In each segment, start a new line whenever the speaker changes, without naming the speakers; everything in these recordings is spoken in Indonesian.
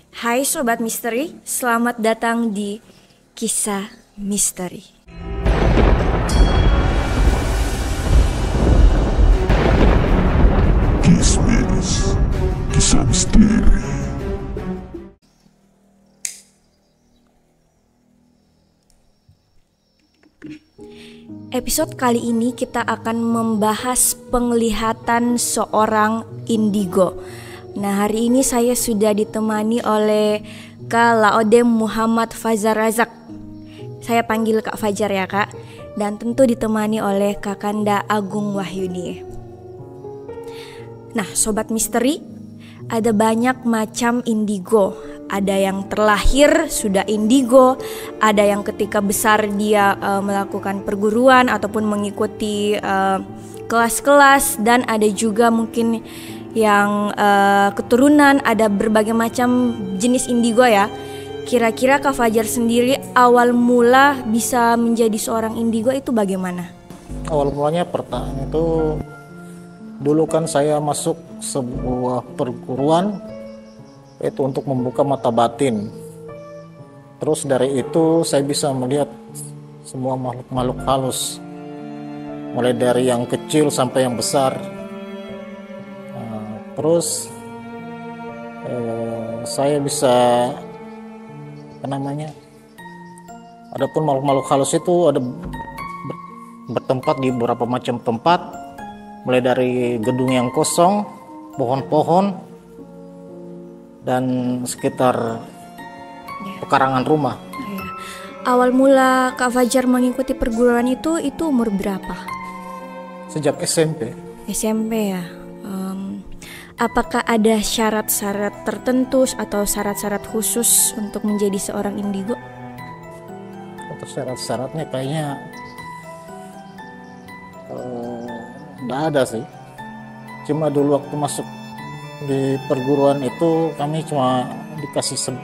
Hai Sobat Misteri, selamat datang di Kisah Misteri.
Kismis, kisah misteri.
Episode kali ini kita akan membahas penglihatan seorang indigo. Nah, hari ini saya sudah ditemani oleh Kak Laodem Muhammad Fajar Razak. Saya panggil Kak Fajar ya Kak. Dan tentu ditemani oleh Kakanda Agung Wahyuni. Nah, Sobat Misteri, ada banyak macam indigo. Ada yang terlahir sudah indigo, ada yang ketika besar dia melakukan perguruan ataupun mengikuti kelas-kelas, dan ada juga mungkin yang keturunan. Ada berbagai macam jenis indigo ya. Kira-kira Kak Fajar sendiri awal mula bisa menjadi seorang indigo itu bagaimana?
Awal mulanya pertama itu dulu kan saya masuk sebuah perguruan itu untuk membuka mata batin. Terus dari itu saya bisa melihat semua makhluk-makhluk halus, mulai dari yang kecil sampai yang besar. Terus saya bisa adapun makhluk-makhluk halus itu ada bertempat di beberapa macam tempat, mulai dari gedung yang kosong, pohon-pohon, dan sekitar pekarangan rumah.
Ya. Awal mula Kak Fajar mengikuti perguruan itu umur berapa?
Sejak SMP.
SMP ya. Apakah ada syarat-syarat tertentu atau syarat-syarat khusus untuk menjadi seorang indigo?
Untuk syarat-syaratnya kayaknya nggak ada sih. Cuma dulu waktu masuk di perguruan itu kami cuma dikasih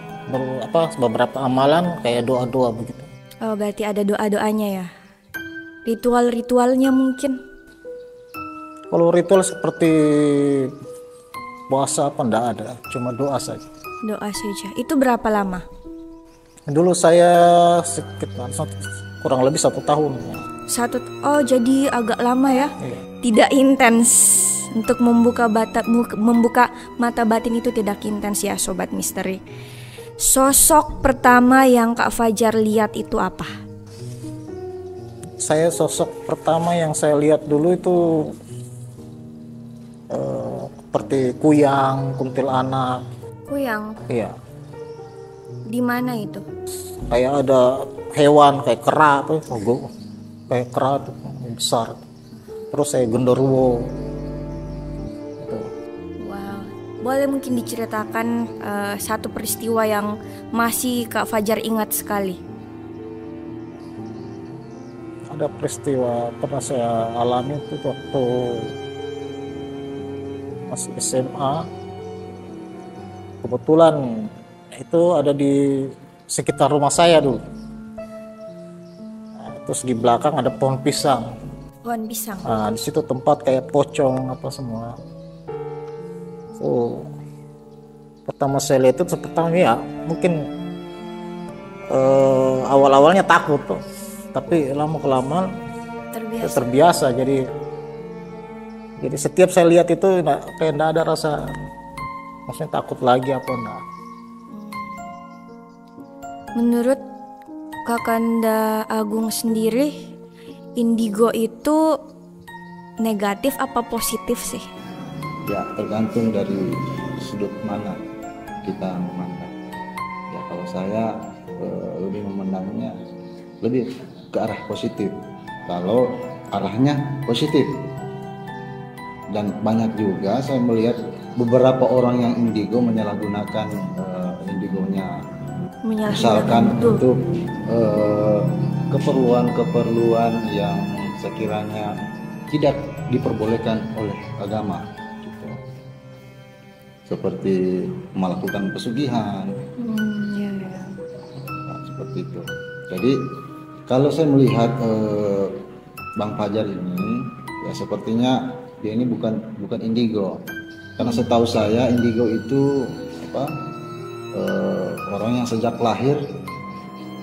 beberapa amalan kayak doa-doa begitu.
Oh, berarti ada doa-doanya ya. Ritual-ritualnya mungkin.
Kalau ritual seperti puasa enggak ada, cuma doa saja.
Doa saja. Itu berapa lama?
Dulu saya sekitar kurang lebih 1 tahun.
Oh, jadi agak lama ya.
Iya.
Tidak intens. Untuk membuka mata batin itu tidak intens ya Sobat Misteri. Sosok pertama yang Kak Fajar lihat itu apa?
Sosok pertama yang saya lihat dulu itu seperti kuyang, kuntilanak.
Kuyang?
Iya.
Di mana itu?
Kayak ada hewan kayak kera tuh, kayak kera tuh besar. Terus saya genderuwo.
Wow, boleh mungkin diceritakan satu peristiwa yang masih Kak Fajar ingat sekali?
Ada peristiwa pernah saya alami itu waktu masih SMA. Kebetulan itu ada di sekitar rumah saya dulu. Terus di belakang ada pohon pisang.
Pohon pisang.
Nah, di situ tempat kayak pocong apa semua. So, pertama saya lihat itu ya mungkin awal-awalnya takut tuh, tapi lama kelamaan terbiasa. Jadi setiap saya lihat itu kayak enggak ada rasa, maksudnya takut lagi apa enggak.
Menurut Kakanda Agung sendiri, indigo itu negatif apa positif sih?
Ya, tergantung dari sudut mana kita memandang. Ya, kalau saya lebih memandangnya lebih ke arah positif. Kalau arahnya positif. Dan banyak juga saya melihat beberapa orang yang indigo menyalahgunakan indigonya. Misalkan untuk keperluan-keperluan yang sekiranya tidak diperbolehkan oleh agama. Seperti melakukan pesugihan, Nah, seperti itu. Jadi kalau saya melihat Bang Fajar ini, ya sepertinya dia ini bukan indigo, karena setahu saya indigo itu orang yang sejak lahir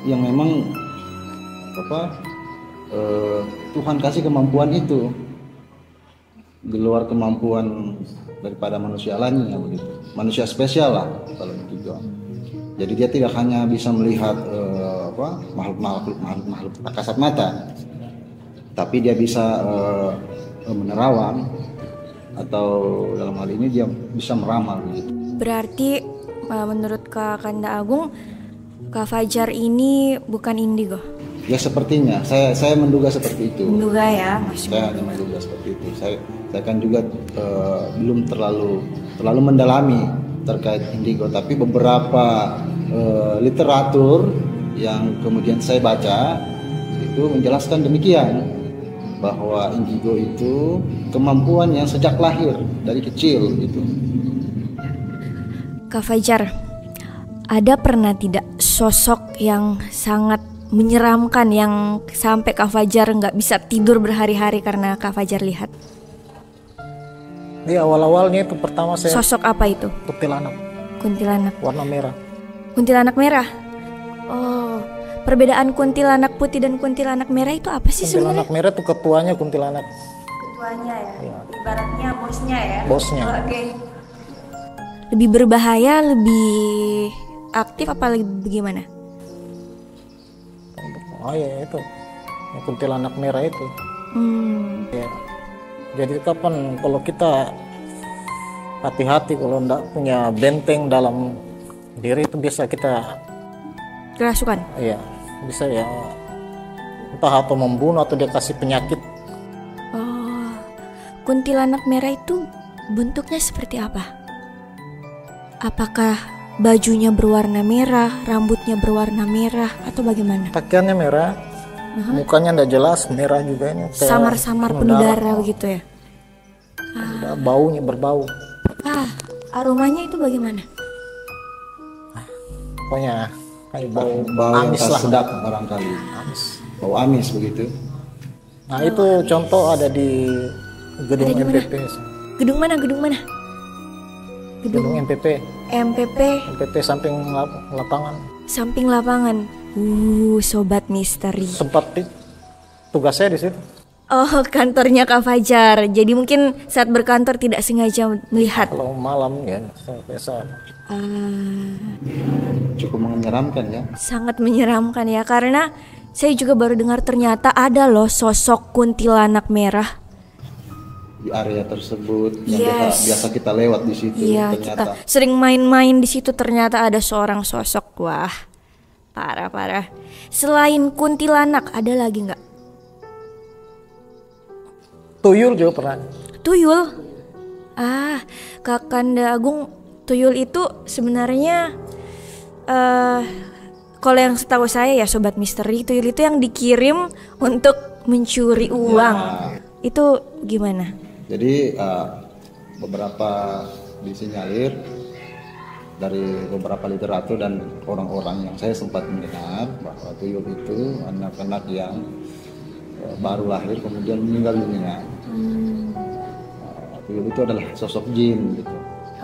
yang memang Tuhan kasih kemampuan itu di luar kemampuan daripada manusia lainnya begitu. Manusia spesial lah kalau begitu. Jadi dia tidak hanya bisa melihat makhluk tak kasat mata, tapi dia bisa menerawang atau dalam hal ini dia bisa meramal gitu.
Berarti menurut Kak Kanda Agung, Kak Fajar ini bukan indigo?
Ya sepertinya, saya menduga seperti itu.
Menduga ya,
Saya hanya menduga seperti itu. Saya kan juga belum terlalu mendalami terkait indigo, tapi beberapa literatur yang kemudian saya baca itu menjelaskan demikian, bahwa indigo itu kemampuan yang sejak lahir dari kecil gitu.
Kak Fajar, ada pernah tidak sosok yang sangat menyeramkan yang sampai Kak Fajar nggak bisa tidur berhari-hari karena Kak Fajar lihat?
Di awal-awalnya itu pertama saya
Sosok apa itu?
kuntilanak
Kuntilanak.
warna merah.
Kuntilanak merah. Oh, perbedaan kuntilanak putih dan kuntilanak merah itu apa sih sebenarnya?
Kuntilanak merah itu ketuanya kuntilanak,
Ketuanya ya.
Iya.
Ibaratnya bosnya ya.
bosnya.
Oke. Lebih berbahaya, lebih aktif apa lebih bagaimana?
Oh ya itu, yang kuntilanak merah itu. Ya. Jadi kapan kalau kita hati-hati, kalau enggak punya benteng dalam diri itu bisa kita
Kerasukan.
ya bisa ya entah atau membunuh atau dia kasih penyakit.
Oh, kuntilanak merah itu bentuknya seperti apa? Apakah bajunya berwarna merah, rambutnya berwarna merah, atau bagaimana?
Pakaiannya merah, mukanya enggak jelas, merah juga ini. kayak
Samar-samar penuh darah begitu ya?
Ada baunya berbau.
Aromanya itu bagaimana?
Pokoknya kayak
Bau
bau
yang
amis
tak
lah.
sedap barangkali. Bau amis begitu.
Nah itu contoh ada di gedung
Ada di mana?
MPP.
Gedung mana? Gedung mana?
Gedung MPP.
MPP
MPP samping lapangan.
samping lapangan. Sobat misteri.
Sempat tugas saya di situ.
Oh, kantornya Kak Fajar. Jadi mungkin saat berkantor tidak sengaja melihat.
Kalau malam ya saya biasa.
Cukup menyeramkan ya.
Sangat menyeramkan ya, karena saya juga baru dengar ternyata ada loh sosok kuntilanak merah.
Di area tersebut yang
Yes.
biasa kita lewat di situ
Iya,
ternyata.
kita sering main-main di situ, ternyata ada seorang sosok. Wah, parah. Selain kuntilanak ada lagi nggak?
Tuyul juga pernah.
Tuyul. Kak Kanda Agung, tuyul itu sebenarnya kalau yang setahu saya ya sobat misteri, tuyul itu yang dikirim untuk mencuri uang. Itu gimana?
Jadi beberapa disinyalir dari beberapa literatur dan orang-orang yang saya sempat mendengar bahwa tuyul itu anak-anak yang baru lahir kemudian meninggal dunia. Tuyul itu adalah sosok jin gitu.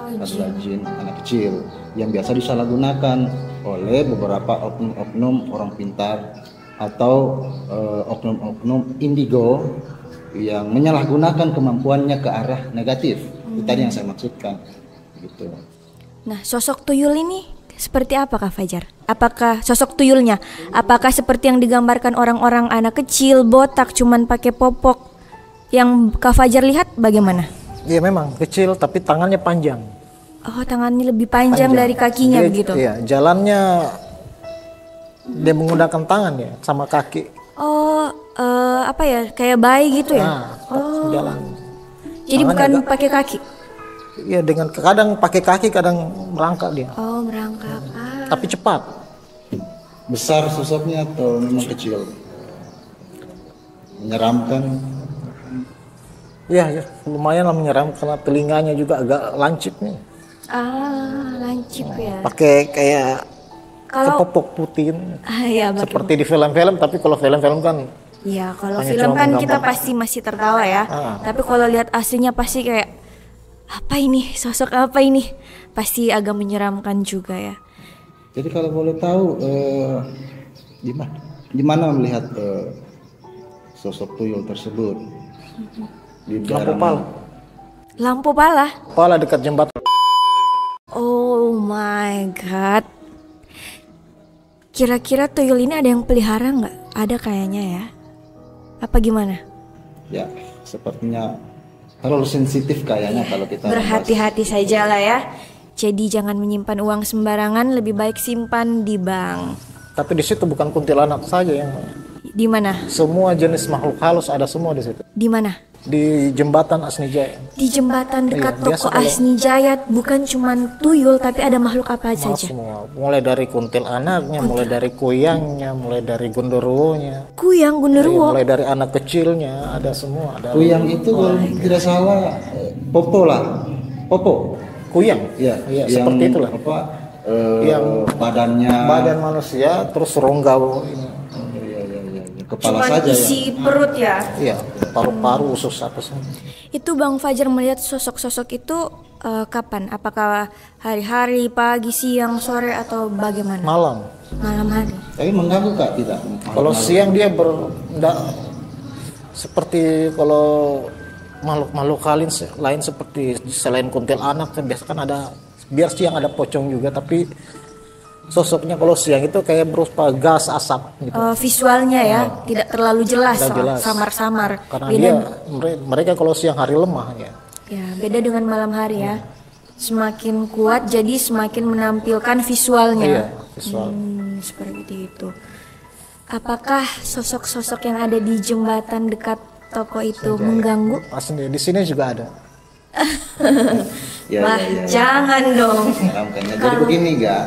Adalah jin anak kecil yang biasa disalahgunakan oleh beberapa oknum-oknum orang pintar atau oknum-oknum indigo yang menyalahgunakan kemampuannya ke arah negatif. Itu tadi yang saya maksudkan gitu.
Nah, sosok tuyul ini seperti apa Kak Fajar? Apakah sosok tuyulnya apakah seperti yang digambarkan orang-orang anak kecil, botak, cuman pakai popok? Yang Kak Fajar lihat bagaimana?
Iya memang kecil tapi tangannya panjang.
Oh, tangannya lebih panjang dari kakinya
Dia,
begitu.
Iya, jalannya dia menggunakan tangan ya sama kaki.
Oh, apa ya? Kayak bayi gitu ya?
Jalan.
Jadi
tangannya
bukan
agak-
pakai kaki.
Iya, dengan kadang pakai kaki, kadang merangkak dia.
Oh, merangkak.
Tapi cepat.
Besar sosoknya atau memang kecil? Menyeramkan.
Iya, ya, lumayan lah menyeram karena telinganya juga agak lancip nih.
Lancip ya.
Pakai kayak
Kalau
kepopok putih.
ya,
Seperti di film-film, tapi kalau film-film kan
ya kalau
hanya
film
cuma
kan
menggambar.
kita pasti masih tertawa ya. Tapi kalau lihat aslinya pasti kayak apa ini? Sosok apa ini? Pasti agak menyeramkan juga ya.
Jadi kalau boleh tahu di mana melihat sosok tuyul tersebut? Di
Lampu
daerah
pala.
mana?
Lampu pala.
Pala dekat jembatan.
Oh my god. Kira-kira tuyul ini ada yang pelihara nggak? Ada kayaknya ya. Apa gimana?
Ya, sepertinya terlalu sensitif kayaknya kalau kita
Berhati-hati saja lah ya. Jadi jangan menyimpan uang sembarangan, lebih baik simpan di bank.
Tapi di situ bukan kuntilanak saja yang
Di mana?
semua jenis makhluk halus ada semua di situ.
Di mana?
Di jembatan Asnijaya.
Di jembatan dekat
Iya, biasa
toko
kalau-
Asni Jaya bukan cuman tuyul tapi ada makhluk apa
Maaf
saja.
semua. Mulai dari kuntilanaknya, mulai dari kuyangnya, mulai dari gondoruonya,
Kuyang Gunderuwo.
mulai dari anak kecilnya, ada semua. Ada
Kuyang itu kalau tidak salah popo lah. Popo.
kuyang.
Ya,
Iya,
yang
seperti itulah.
Apa?
Yang
badannya
Badan manusia, terus rongga ini.
Iya, iya, iya. Kepala
Cuman
saja ya.
isi perut ya.
Iya, paru-paru, usus apa semua.
Itu Bang Fajar melihat sosok-sosok itu kapan? Apakah hari-hari, pagi, siang, sore atau bagaimana?
Malam.
Malam hari.
Tapi mengganggu Kak tidak?
Kalau siang dia seperti kalau makhluk-makhluk lain seperti selain kuntilanak kan biasa kan ada, biar siang ada pocong juga, tapi sosoknya kalau siang itu kayak berupa gas asap gitu.
Visualnya ya, tidak terlalu jelas,
Tidak jelas.
samar-samar.
Karena
Beda,
dia mereka kalau siang hari lemah ya.
ya, beda dengan malam hari ya. Semakin kuat jadi semakin menampilkan visualnya.
Iya, visual.
Seperti itu. Apakah sosok-sosok yang ada di jembatan dekat toko itu mengganggu?
Asli di sini juga ada.
Ya,
Wah,
ya, ya.
jangan dong.
Menyeramkannya. Jadi begini Kak,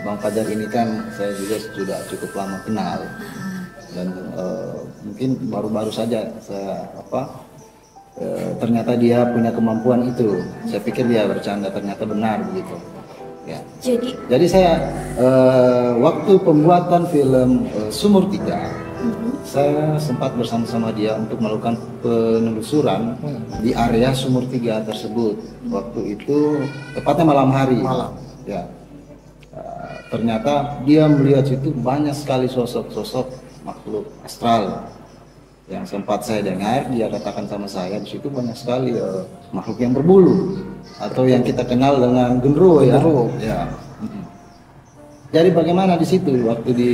Bang Fajar ini kan saya juga sudah cukup lama kenal dan mungkin baru-baru saja saya ternyata dia punya kemampuan itu. Saya pikir dia bercanda, ternyata benar begitu. Ya.
Jadi
Saya waktu pembuatan film Sumur Tiga, saya sempat bersama-sama dia untuk melakukan penelusuran di area Sumur Tiga tersebut. Waktu itu tepatnya malam hari.
Malam.
Ya. Ternyata dia melihat situ banyak sekali sosok-sosok makhluk astral. Yang sempat saya dengar dia katakan sama saya di situ banyak sekali makhluk yang berbulu atau yang kita kenal dengan genderuwo ya. Ya. Jadi bagaimana di situ waktu di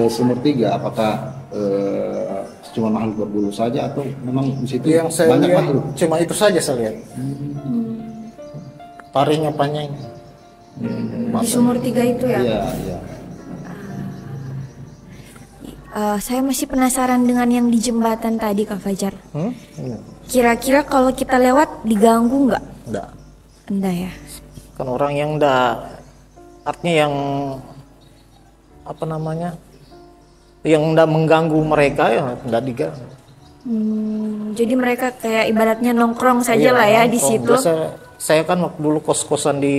Sumur Tiga, apakah cuma makhluk berbulu saja atau memang di situ
Yang saya
banyak
lihat
makhluk?
cuma itu saja saya lihat. Taringnya panjang.
di Sumur Tiga itu ya.
Iya, iya.
Saya masih penasaran dengan yang di jembatan tadi Kak Fajar.
Iya.
Kira-kira kalau kita lewat diganggu nggak?
Enggak.
Enggak ya.
Kan orang yang artinya yang apa namanya, yang enggak mengganggu mereka ya enggak diganggu.
Jadi mereka kayak ibaratnya nongkrong saja lah ya di
nongkrong.
situ.
Biasa, saya kan waktu dulu kos-kosan di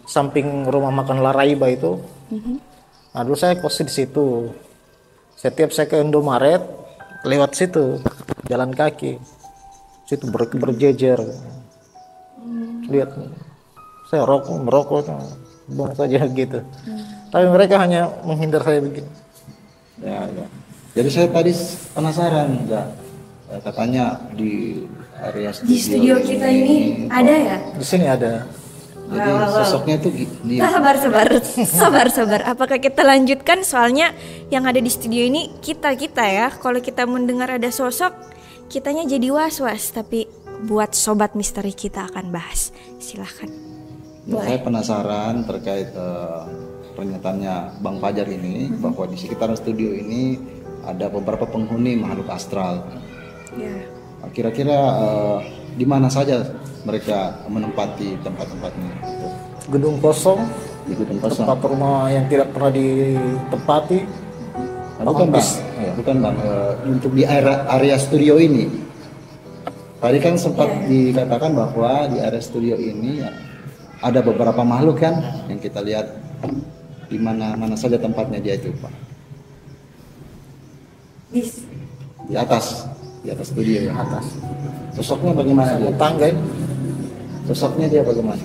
samping rumah makan Laraiba itu. Nah dulu saya kos di situ. Setiap saya ke Indomaret lewat situ jalan kaki, situ berjejer. Lihat saya merokok, buang saja gitu. Tapi mereka hanya menghindar saya begini.
Ya, ya. Jadi saya tadi penasaran, enggak? Katanya di area
Di studio kita ini ada ya?
Di sini ada.
Jadi sosoknya itu di
Sabar. Apakah kita lanjutkan? Soalnya yang ada di studio ini kita ya. Kalau kita mendengar ada sosok, kitanya jadi was-was. Tapi buat sobat misteri kita akan bahas. Silahkan.
Saya penasaran terkait pernyataannya Bang Fajar ini bahwa di sekitaran studio ini ada beberapa penghuni makhluk astral.
Ya.
Kira-kira di mana saja mereka menempati tempat-tempatnya?
Gedung kosong,
Di gedung kosong.
tempat rumah yang tidak pernah ditempati.
Bukan Bang, bukan Bang. Untuk di area studio ini, tadi kan sempat dikatakan bahwa di area studio ini ada beberapa makhluk kan yang kita lihat. Di mana saja tempatnya dia itu Pak? Di atas studio ya.
Atas.
Sosoknya bagaimana dia?
Tangga ini.
Sosoknya dia bagaimana?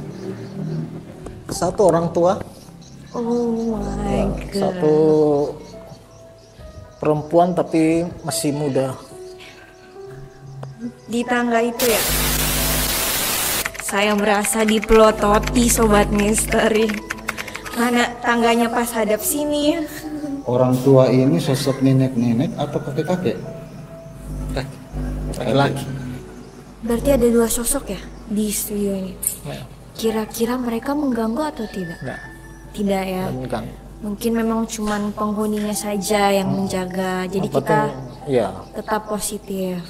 Satu orang tua,
Oh my god.
Satu perempuan tapi masih muda.
Di tangga itu ya. Saya merasa dipelototi sobat misteri. Mana tangganya pas hadap sini.
Orang tua ini sosok nenek-nenek atau kakek-kakek?
Laki-laki.
Berarti ada dua sosok ya di studio ini.
Ya,
Kira-kira mereka mengganggu atau tidak?
enggak.
Tidak ya.
Bukan.
Mungkin memang cuman penghuninya saja yang menjaga. Jadi
Yang
kita
penting, ya,
tetap positif.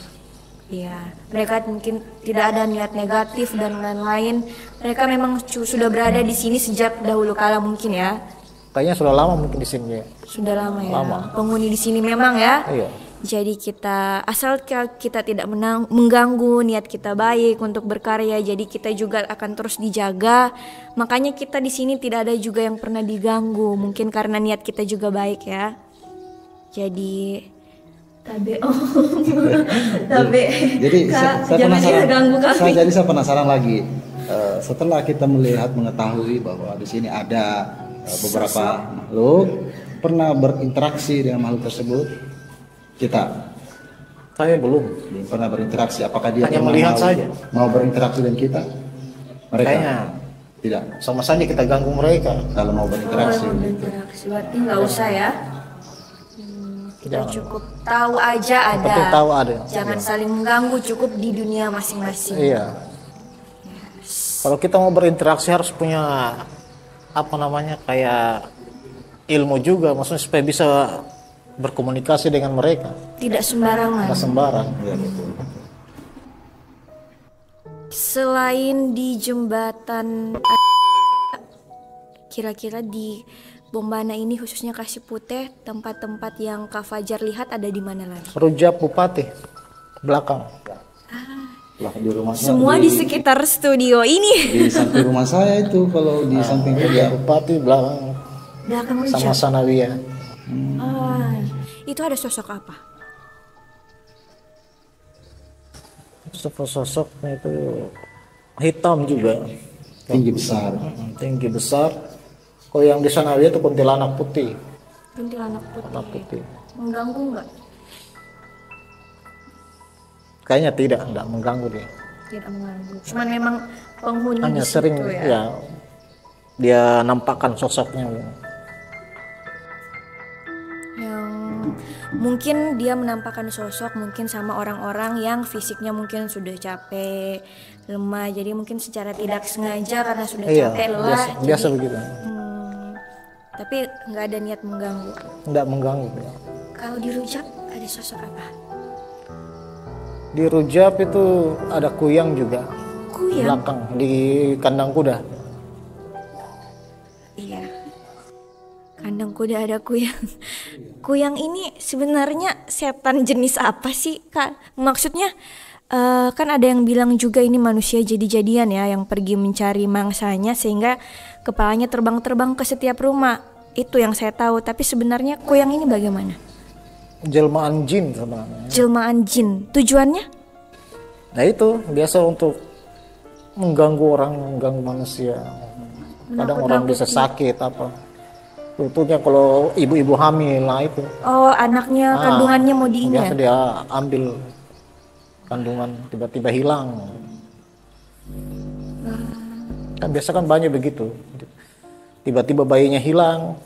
Ya, mereka mungkin tidak ada niat negatif dan lain-lain. Mereka memang sudah berada di sini sejak dahulu kala mungkin ya.
kayaknya sudah lama mungkin di sini.
Sudah lama ya.
Lama.
Penghuni di sini memang ya.
Iya.
Jadi kita asal kita tidak mengganggu niat kita baik untuk berkarya, jadi kita juga akan terus dijaga. Makanya kita di sini tidak ada juga yang pernah diganggu, mungkin karena niat kita juga baik ya. Jadi tabe
Jadi
jangan diganggu kami.
saya penasaran lagi. Setelah kita melihat mengetahui bahwa di sini ada beberapa makhluk, pernah berinteraksi dengan makhluk tersebut?
Saya belum.
Belum pernah berinteraksi. Apakah dia
Hanya
pernah
melihat saja.
mau berinteraksi dengan kita? Mereka
Kayaknya
tidak.
sama saja kita ganggu mereka.
Kalau mau berinteraksi.
Berinteraksi berarti nggak usah ya. Kita
Jangan.
cukup tahu aja ada.
Penting tahu ada.
Jangan saling mengganggu, cukup di dunia masing-masing.
Iya. Kalau kita mau berinteraksi harus punya apa namanya kayak ilmu juga, maksudnya supaya bisa berkomunikasi dengan mereka.
Tidak sembarangan.
Nggak sembarang.
Ya, betul.
Selain di jembatan, kira-kira di Bombana ini khususnya Kasih Putih, tempat-tempat yang Kak Fajar lihat ada di mana lagi?
Rujak Bupati belakang.
Lah, di rumah saya,
Semua di sekitar studio ini.
di samping rumah saya itu, kalau di samping
Rujak
kerja.
Bupati belakang
Belakang
sama
Rujak.
Sanawiyah.
Ah, itu ada sosok apa?
Sosoknya itu hitam juga,
Tinggi besar.
tinggi besar. Kalau yang di Sanawiyah itu kuntilanak putih.
Kuntilanak
Kuntilanak
putih.
putih.
Mengganggu nggak?
Kayaknya tidak mengganggu dia.
Tidak mengganggu. Cuman memang penghuni
Hanya
di situ
sering
ya.
ya dia nampakkan sosoknya.
Yang mungkin dia menampakkan sosok mungkin sama orang-orang yang fisiknya mungkin sudah capek, lemah. Jadi mungkin secara tidak sengaja karena sudah
Iya,
capek, lelah.
biasa
jadi,
begitu.
Tapi nggak ada niat mengganggu.
Tidak mengganggu.
Kalau di Rujak ada sosok apa?
Di Rujak itu ada kuyang juga.
Kuyang?
Belakang di kandang kuda.
Iya. Kandang kuda ada kuyang. Kuyang ini sebenarnya setan jenis apa sih, Kak? Maksudnya kan ada yang bilang juga ini manusia jadi-jadian ya, yang pergi mencari mangsanya sehingga kepalanya terbang-terbang ke setiap rumah. Itu yang saya tahu, tapi sebenarnya kuyang ini bagaimana?
Jelmaan jin sebenarnya.
Jelmaan jin. Tujuannya?
Nah itu biasa untuk mengganggu orang, mengganggu manusia. Kadang orang bisa sakit apa. Tentunya kalau ibu-ibu hamil, nah itu.
Oh, anaknya kandungannya mau di ini ya?
Biasa dia ambil kandungan tiba-tiba hilang. Kan biasa kan banyak begitu. Tiba-tiba bayinya hilang.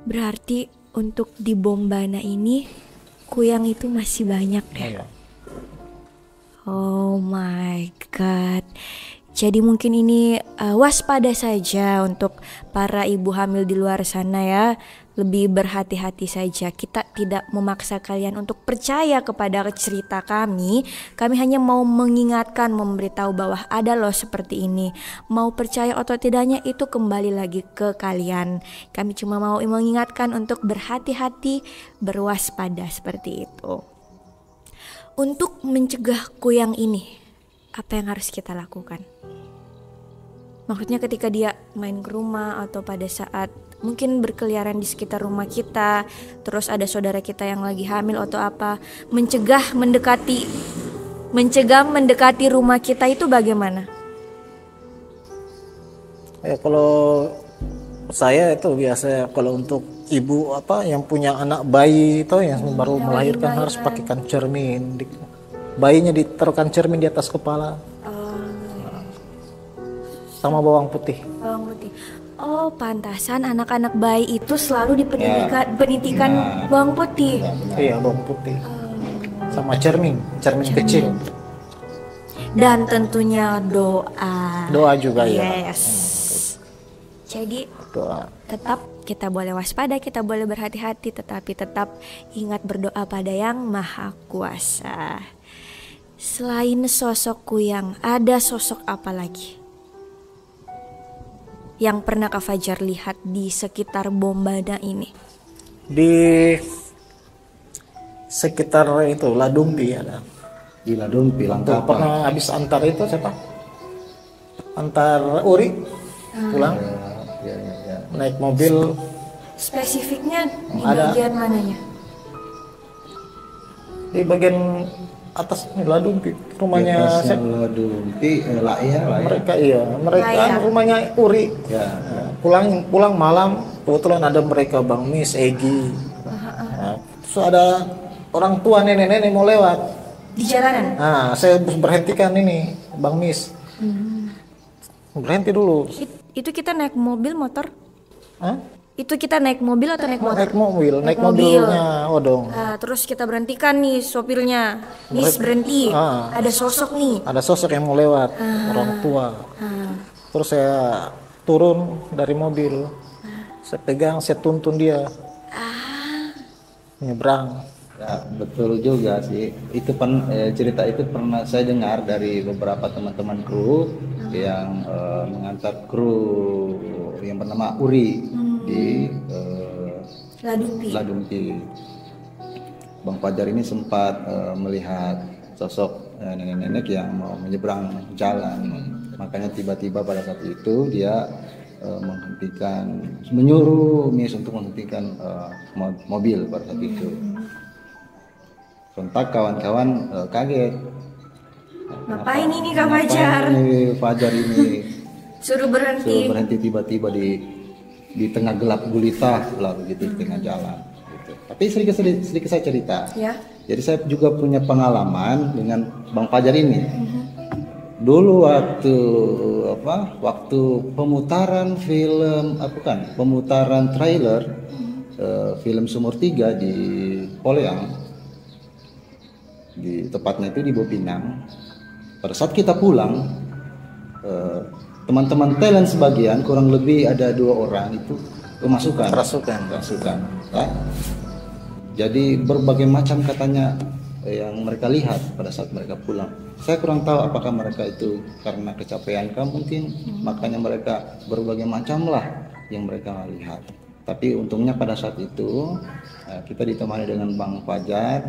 Berarti untuk di Bombana ini kuyang itu masih banyak ya?
Iya.
Oh my god. Jadi mungkin ini waspada saja untuk para ibu hamil di luar sana ya. Lebih berhati-hati saja. Kita tidak memaksa kalian untuk percaya kepada cerita kami. Kami hanya mau mengingatkan, memberitahu bahwa ada loh seperti ini. Mau percaya atau tidaknya itu kembali lagi ke kalian. Kami cuma mau mengingatkan untuk berhati-hati, berwaspada seperti itu. Untuk mencegah kuyang ini, apa yang harus kita lakukan? Maksudnya ketika dia main ke rumah atau pada saat mungkin berkeliaran di sekitar rumah kita, terus ada saudara kita yang lagi hamil atau apa, mencegah mendekati rumah kita itu bagaimana?
Ya kalau saya itu biasa kalau untuk ibu apa yang punya anak bayi itu yang baru melahirkan harus pakaikan cermin. Bayinya ditaruhkan cermin di atas kepala. Sama bawang putih.
Bawang putih. Oh, pantasan anak-anak bayi itu selalu penitikan bawang putih.
Iya, bawang putih. Sama cermin kecil.
Dan tentunya doa.
Doa juga ya.
Yes. Jadi
Doa.
tetap kita boleh waspada, kita boleh berhati-hati, tetapi tetap ingat berdoa pada Yang Maha Kuasa. Selain sosok Kuyang, ada sosok apa lagi yang pernah Kak Fajar lihat di sekitar Bombana ini?
Di sekitar itu Ladumpi ada.
Di Ladumpi
Tuh,
Langkapan.
pernah habis antar itu siapa? Antar Uri pulang
Ya.
naik mobil.
Spesifiknya di
Ada.
bagian mananya?
Di bagian atas Ladumpi rumahnya
Ladumpi, Laya.
mereka mereka
Layak.
rumahnya Uri.
Ya.
Pulang malam kebetulan ada mereka Bang Mis, Egi. Nah, terus ada orang tua nenek-nenek mau lewat.
Di jalanan?
Nah, saya berhentikan ini Bang Mis. Berhenti dulu.
Itu kita naik mobil motor?
Hah?
Itu kita naik mobil atau naik motor?
Naik
Naik mobil.
mobilnya odong.
Terus kita berhentikan nih sopirnya. Miss berhenti. Ada sosok nih.
Ada sosok yang mau lewat, orang tua. Terus saya turun dari mobil. Saya pegang, saya tuntun dia. Nyebrang.
Ya, betul juga sih. Itu cerita itu pernah saya dengar dari beberapa teman-teman kru yang mengantar kru yang bernama Uri di Ladumpi. Bang Fajar ini sempat melihat sosok nenek-nenek yang mau menyeberang jalan. Makanya tiba-tiba pada saat itu dia menyuruh Miss untuk menghentikan mobil pada saat itu. Sontak kawan-kawan kaget.
Ngapain ini Kak Fajar?
Ini Fajar ini
Suruh berhenti.
tiba-tiba di tengah gelap gulita lah begitu di tengah jalan. Gitu. Tapi sedikit saya cerita.
Ya.
Jadi saya juga punya pengalaman dengan Bang Fajar ini. Dulu waktu pemutaran pemutaran trailer film Sumur 3 di Poleang, tepatnya itu di Bopinang. Pada saat kita pulang, teman-teman talent sebagian kurang lebih ada 2 orang itu kerasukan. Ya. Jadi berbagai macam katanya yang mereka lihat pada saat mereka pulang. Saya kurang tahu apakah mereka itu karena kecapean mungkin, makanya mereka berbagai macam lah yang mereka lihat. Tapi untungnya pada saat itu kita ditemani dengan Bang Fajar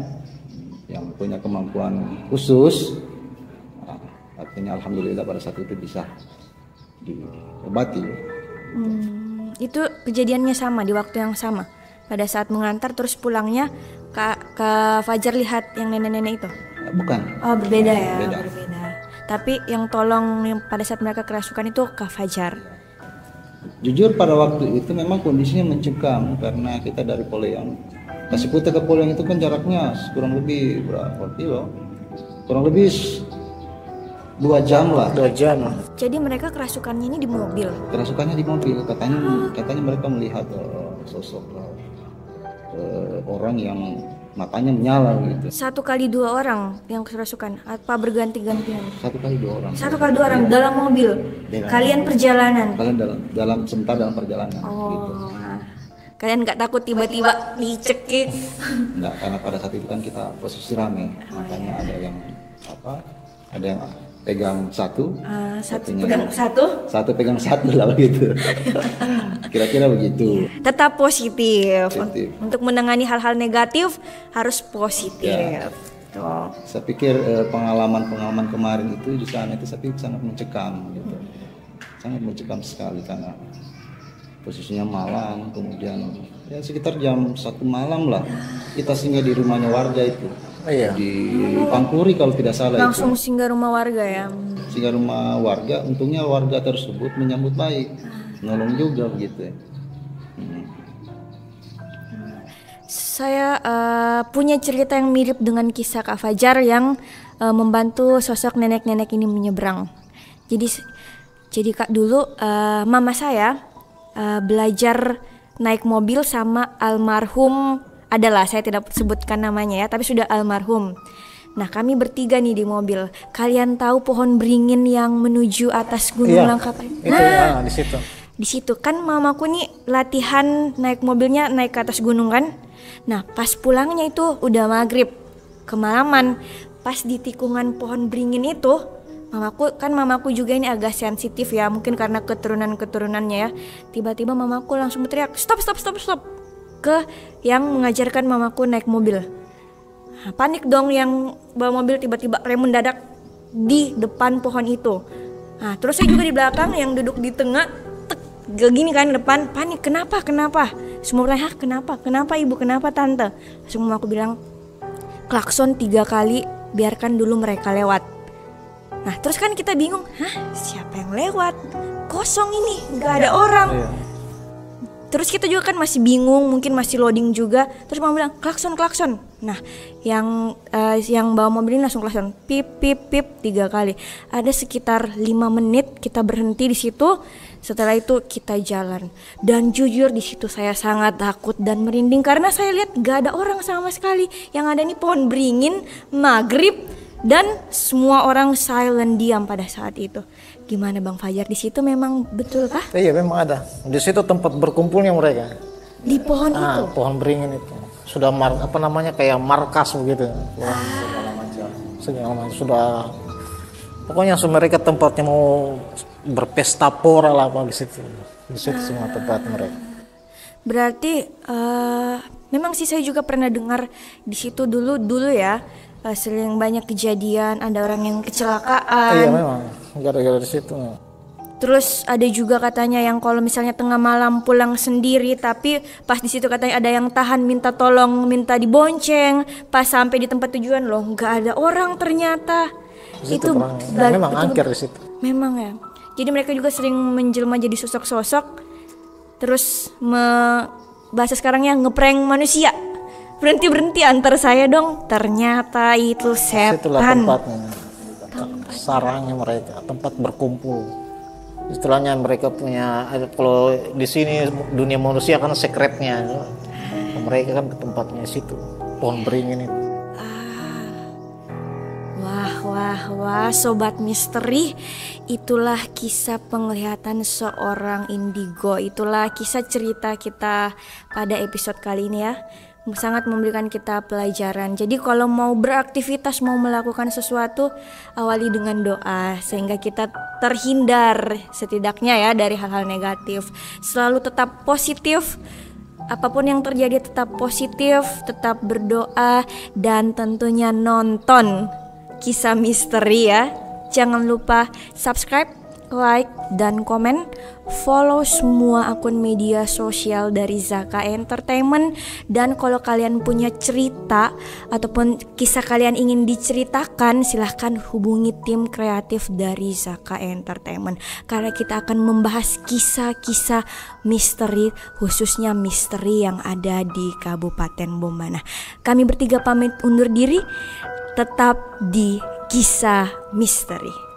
yang punya kemampuan khusus. Artinya alhamdulillah pada saat itu bisa diobati.
Itu kejadiannya sama di waktu yang sama. Pada saat mengantar terus pulangnya Kak Fajar lihat yang nenek-nenek itu?
Bukan.
Oh, berbeda ya.
Berbeda.
Tapi yang tolong yang pada saat mereka kerasukan itu Kak Fajar.
Jujur pada waktu itu memang kondisinya mencekam karena kita dari Poleang. Kasih Putih ke Poleang itu kan jaraknya kurang lebih berapa kilo? Kurang lebih 2 jam lah.
2 jam.
Jadi mereka kerasukannya ini di mobil.
Kerasukannya di mobil. Katanya mereka melihat sosok orang yang matanya menyala gitu.
1 kali 2 orang yang kerasukan apa berganti-gantian?
1 kali 2 orang.
1 kali 2 orang dalam mobil. Kalian perjalanan.
Kalian sebentar dalam perjalanan gitu.
Kalian nggak takut tiba-tiba dicekik?
Enggak, karena pada saat itu kan kita posisi rame. Makanya ada yang pegang satu,
satu
pegang satu lah begitu. Kira-kira begitu.
Tetap positif.
Positif.
Untuk menangani hal-hal negatif harus positif.
Ya.
Tuh.
Saya pikir pengalaman kemarin itu di sana itu saya pikir sangat mencekam gitu. Sangat mencekam sekali karena posisinya malam, kemudian ya sekitar jam 1 malam lah kita singgah di rumahnya warga itu.
Iya.
Di Pangkuri kalau tidak salah.
Langsung singgah rumah warga ya.
Singgah rumah warga, untungnya warga tersebut menyambut baik. nolong juga begitu ya.
Saya punya cerita yang mirip dengan kisah Kak Fajar yang membantu sosok nenek-nenek ini menyeberang. Jadi Kak, dulu mama saya belajar naik mobil sama almarhum, adalah saya tidak sebutkan namanya ya, tapi sudah almarhum. Nah, kami bertiga nih di mobil. Kalian tahu pohon beringin yang menuju atas Gunung Langkapan?
Itu di situ.
Di situ kan mamaku nih latihan naik mobilnya naik ke atas gunung kan. Nah, pas pulangnya itu udah maghrib, kemalaman. Pas di tikungan pohon beringin itu, mamaku juga ini agak sensitif ya, mungkin karena keturunannya ya. Tiba-tiba mamaku langsung berteriak, stop, ke yang mengajarkan mamaku naik mobil. Nah, panik dong yang bawa mobil, tiba-tiba rem mendadak di depan pohon itu. Nah, terus saya juga di belakang yang duduk di tengah, gini kan depan, panik, kenapa? Semua bertanya, kenapa ibu, kenapa tante? Langsung mamaku bilang, klakson 3 kali, biarkan dulu mereka lewat. Nah, terus kan kita bingung, siapa yang lewat? Kosong ini, gak ada orang. Terus kita juga kan masih bingung, mungkin masih loading juga. Terus mama bilang klakson. Nah, yang bawa mobil ini langsung klakson, pip 3 kali. Ada sekitar 5 menit kita berhenti di situ. Setelah itu kita jalan. Dan jujur di situ saya sangat takut dan merinding karena saya lihat gak ada orang sama sekali. Yang ada nih pohon beringin, maghrib, dan semua orang silent, diam pada saat itu. Gimana Bang Fajar, di situ memang betul kah?
Iya, memang ada. Di situ tempat berkumpulnya mereka.
Di pohon itu?
Pohon beringin itu. Sudah kayak markas begitu. Segala macam. Sudah pokoknya mereka tempatnya mau berpesta pora lah apa di situ. Di situ semua tempat mereka.
Berarti memang sih saya juga pernah dengar di situ dulu ya. Sering banyak kejadian, ada orang yang kecelakaan.
Iya memang, gara-gara di situ.
Terus ada juga katanya yang kalau misalnya tengah malam pulang sendiri, tapi pas di situ katanya ada yang tahan minta tolong, minta dibonceng. Pas sampai di tempat tujuan loh, nggak ada orang ternyata.
Itu memang angker di situ.
Memang ya. Jadi mereka juga sering menjelma jadi sosok-sosok. Terus bahasa sekarangnya ngeprank manusia. Berhenti antar saya dong, ternyata itu setan.
Itulah tempatnya, sarangnya mereka, tempat berkumpul. Istilahnya mereka punya, kalau di sini dunia manusia kan sekretnya, mereka kan ke tempatnya situ, pohon beringin itu.
Wah, sobat misteri, itulah kisah penglihatan seorang indigo. Itulah kisah cerita kita pada episode kali ini ya. Sangat memberikan kita pelajaran. Jadi kalau mau beraktivitas, mau melakukan sesuatu, awali dengan doa sehingga kita terhindar setidaknya ya dari hal-hal negatif. Selalu tetap positif. Apapun yang terjadi tetap positif, tetap berdoa, dan tentunya nonton kisah misteri ya. Jangan lupa subscribe, like, dan komen. Follow semua akun media sosial dari Zaka Entertainment. Dan kalau kalian punya cerita ataupun kisah kalian ingin diceritakan, silahkan hubungi tim kreatif dari Zaka Entertainment, karena kita akan membahas kisah-kisah misteri, khususnya misteri yang ada di Kabupaten Bombana. Kami bertiga pamit undur diri. Tetap di Kisah Misteri.